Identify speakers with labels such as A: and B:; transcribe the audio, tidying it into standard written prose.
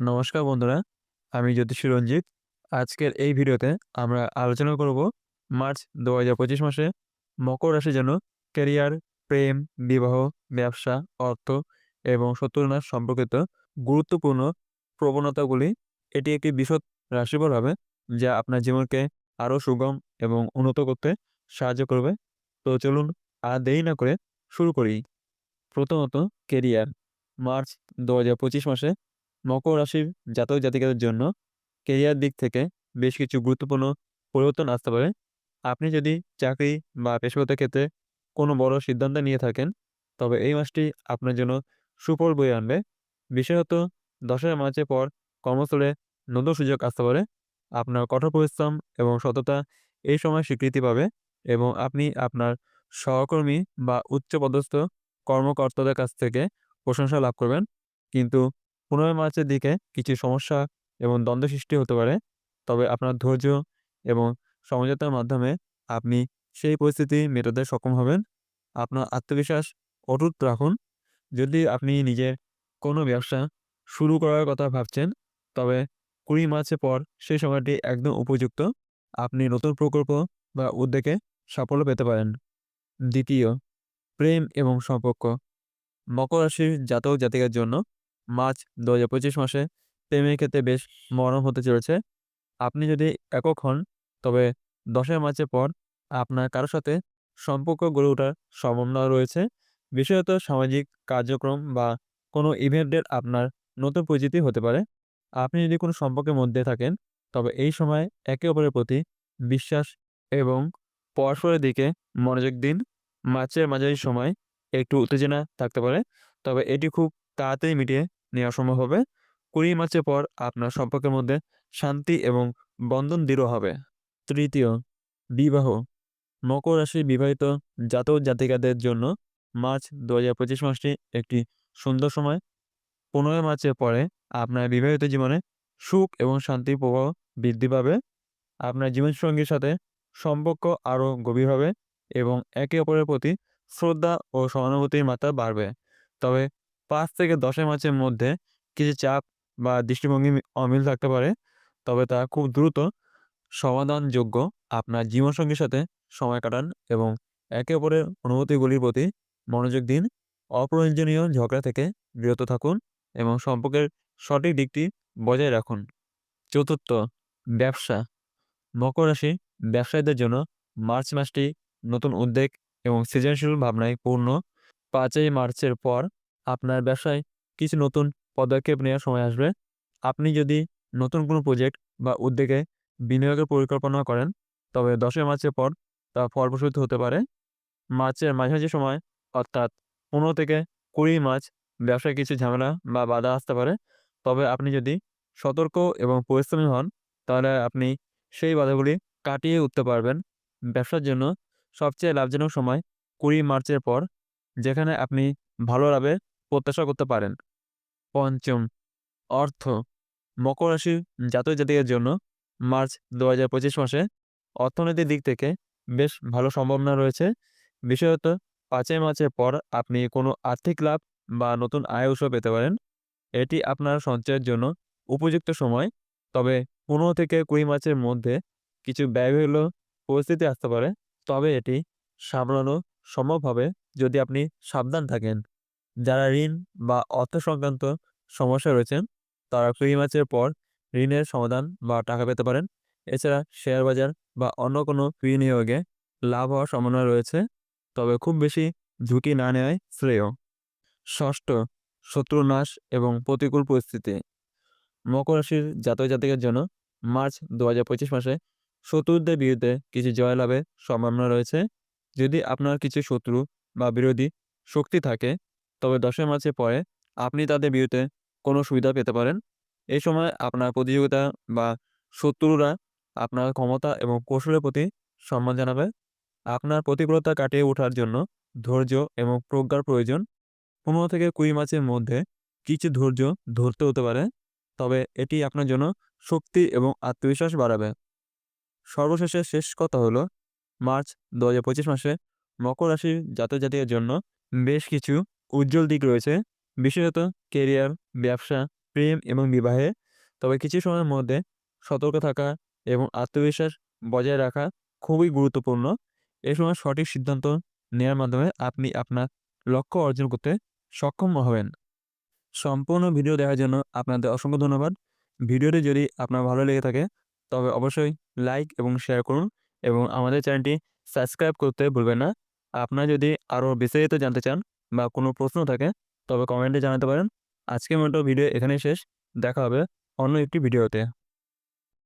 A: নমস্কার বন্ধুরা, আমি জ্যোতিষী রঞ্জিত। আজকের এই ভিডিওতে আমরা আলোচনা করব মার্চ ২০২৫ মাসে মকর রাশির জন্য ক্যারিয়ার, প্রেম, বিবাহ, ব্যবসা, অর্থ এবং শত্রুনাশ সম্পর্কিত গুরুত্বপূর্ণ প্রবণতাগুলি। এটি একটি বিশদ রাশিফল হবে যা আপনার জীবনকে আরও সুগম এবং উন্নত করতে সাহায্য করবে। তো চলুন আর দেরি না করে শুরু করি। প্রথমত, কেরিয়ার। মার্চ ২০২৫ মাসে মকর রাশির জাতক জাতিকাদের জন্য কেরিয়ার দিক থেকে বেশ কিছু গুরুত্বপূর্ণ পরিবর্তন আসতে পারে। আপনি যদি চাকরি বা পেশাগত ক্ষেত্রে কোনো বড় সিদ্ধান্ত নিয়ে থাকেন, তবে এই মাসটি আপনার জন্য সুফল বয়ে আনবে। বিশেষত ১০ই মার্চের পর কর্মস্থলে নতুন সুযোগ আসতে পারে। আপনার কঠোর পরিশ্রম এবং সততা এই সময় স্বীকৃতি পাবে এবং আপনি আপনার সহকর্মী বা উচ্চপদস্থ কর্মকর্তাদের কাছ থেকে প্রশংসা লাভ করবেন। কিন্তু ১৫ মার্চের দিকে কিছু সমস্যা এবং দ্বন্দ্ব সৃষ্টি হতে পারে। তবে আপনার ধৈর্য এবং সমঝোতার মাধ্যমে আপনি সেই পরিস্থিতি মেটাতে সক্ষম হবেন। আপনার আত্মবিশ্বাস অটুট রাখুন। যদি আপনি নিজের কোনো ব্যবসা শুরু করার কথা ভাবছেন, তবে ২০ মার্চের পর সেই সময়টি একদম উপযুক্ত। আপনি নতুন প্রকল্প বা উদ্যোগে সাফল্য পেতে পারেন। দ্বিতীয়, প্রেম এবং সম্পর্ক। মকর রাশির জাতক জাতিকার জন্য মার্চ ২০২৫ মাসে প্রেমের ক্ষেত্রে বেশ মনোরম হতে চলেছে। আপনি যদি একক হন, তবে ১০ই মার্চের পর আপনার কারো সাথে সম্পর্ক গড়ে ওঠার সম্ভাবনা রয়েছে। বিশেষত সামাজিক কার্যক্রম বা কোনো ইভেন্টের আপনার নতুন পরিচিতি হতে পারে। আপনি যদি কোনো সম্পর্কের মধ্যে থাকেন, তবে এই সময় একে অপরের প্রতি বিশ্বাস এবং পরস্পরের দিকে মনোযোগ দিন। মার্চের মাঝারি সময় একটু উত্তেজনা থাকতে পারে, তবে এটি খুব তাড়াতাড়ি মিটিয়ে নেওয়া সম্ভব হবে। ২০ মার্চের পর আপনার সম্পর্কের মধ্যে শান্তি এবং বন্ধন দৃঢ় হবে। তৃতীয়, বিবাহ। মকর রাশির বিবাহিত জাতক জাতিকাদের জন্য মার্চ ২০২৫ মাসটি একটি সুন্দর সময়। ১৫ মার্চের পরে আপনার বিবাহিত জীবনে সুখ এবং শান্তির প্রবাহ বৃদ্ধি পাবে। আপনার জীবনসঙ্গীর সাথে সম্পর্ক আরও গভীর হবে এবং একে অপরের প্রতি শ্রদ্ধা ও সহানুভূতির মাত্রা বাড়বে। তবে ৫ থেকে ১০ মার্চের মধ্যে কিছু চাপ বা দৃষ্টিভঙ্গি অমিল থাকতে পারে, তবে তা খুব দ্রুত সমাধানযোগ্য। আপনার জীবনসঙ্গীর সাথে সময় কাটান এবং একে অপরের অনুভূতিগুলির প্রতি মনোযোগ দিন। অপ্রয়োজনীয় ঝগড়া থেকে বিরত থাকুন এবং সম্পর্কের সঠিক দিকটি বজায় রাখুন। চতুর্থ, ব্যবসা। মকর রাশি ব্যবসায়ীদের জন্য মার্চ মাসটি নতুন উদ্যোগ এবং সৃজনশীল ভাবনায় পূর্ণ। ৫ই মার্চের পর আপনার ব্যবসায় কিছু নতুন পদক্ষেপ নেওয়ার সময় আসবে। আপনি যদি নতুন কোনো প্রজেক্ট বা উদ্যোগে বিনিয়োগের পরিকল্পনা করেন, তবে ১০ই মার্চের পর তা ফলপ্রসূ হতে পারে। মার্চের মাঝামাঝি সময়, অর্থাৎ ১৫ থেকে ২০ মার্চ, ব্যবসায় কিছু ঝামেলা বা বাধা আসতে পারে। তবে আপনি যদি সতর্ক এবং পরিশ্রমী হন, তাহলে আপনি সেই বাধাগুলি কাটিয়ে উঠতে পারবেন। ব্যবসার জন্য সবচেয়ে লাভজনক সময় ২০ মার্চের পর, যেখানে আপনি ভালো লাভের প্রত্যাশা করতে পারেন। পঞ্চম, অর্থ। মকর রাশির জাতক জাতিকার জন্য মার্চ ২০২৫ মাসে অর্থনৈতিক দিক থেকে বেশ ভালো সম্ভাবনা রয়েছে। বিশেষত ৫ই মার্চের পর আপনি কোনো আর্থিক লাভ বা নতুন আয় উৎস পেতে পারেন। এটি আপনার সঞ্চয়ের জন্য উপযুক্ত সময়। তবে ১৫ থেকে ২০ মার্চের মধ্যে কিছু ব্যয়বহুল পরিস্থিতি আসতে পারে। তবে এটি সামলানো সম্ভব হবে যদি আপনি সাবধান থাকেন। যারা ঋণ বা অর্থ সংক্রান্ত সমস্যায় রয়েছেন, তারা ২০ মার্চের পর ঋণের সমাধান বা টাকা পেতে পারেন। এছাড়া শেয়ার বাজার বা অন্য কোনো বিনিয়োগে লাভ হওয়ার সম্ভাবনা রয়েছে, তবে খুব বেশি ঝুঁকি না নেওয়াই শ্রেয়। ষষ্ঠ, শত্রুনাশ এবং প্রতিকূল পরিস্থিতি। মকর রাশির জাতক জাতিকার জন্য মার্চ ২০২৫ মাসে শত্রুদের বিরুদ্ধে কিছু জয়লাভের সম্ভাবনা রয়েছে। যদি আপনার কিছু শত্রু বা বিরোধী শক্তি থাকে, তবে ১০ই মার্চের পরে আপনি তাদের বিরুদ্ধে কোনো সুবিধা পেতে পারেন। এই সময় আপনার প্রতিযোগিতা বা শত্রুরা আপনার ক্ষমতা এবং কৌশলের প্রতি সম্মান জানাবে। আপনার প্রতিকূলতা কাটিয়ে ওঠার জন্য ধৈর্য এবং প্রজ্ঞার প্রয়োজন। ১৫ থেকে ২০ মার্চের মধ্যে কিছু ধৈর্য ধরতে হতে পারে, তবে এটি আপনার জন্য শক্তি এবং আত্মবিশ্বাস বাড়াবে। সর্বশেষে শেষ কথা হলো, মার্চ ২০২৫ মাসে মকর রাশির জাতক জাতিকার জন্য বেশ কিছু উজ্জ্বল দিক রয়েছে। বিশেষত কেরিয়ার, ব্যবসা প্রেম এবং বিবাহে। তবে কিছু সময়ের মধ্যে সতর্ক থাকা এবং আত্মবিশ্বাস বজায় রাখা খুবই গুরুত্বপূর্ণ। এ সময় সঠিক সিদ্ধান্ত নেওয়ার মাধ্যমে আপনি আপনার লক্ষ্য অর্জন করতে সক্ষম হবেন। সম্পূর্ণ ভিডিও দেখার জন্য আপনাদের অসংখ্য ধন্যবাদ। ভিডিওটি যদি আপনার ভালো লেগে থাকে তবে অবশ্যই লাইক এবং শেয়ার করুন এবং আমাদের চ্যানেলটি সাবস্ক্রাইব করতে ভুলবেন না। আপনারা যদি আরও বিস্তারিত জানতে চান বা কোনো প্রশ্ন থাকে তবে কমেন্টে জানাতে পারেন। আজকের মতো ভিডিও এখানেই শেষ। দেখা হবে অন্য একটি ভিডিওতে।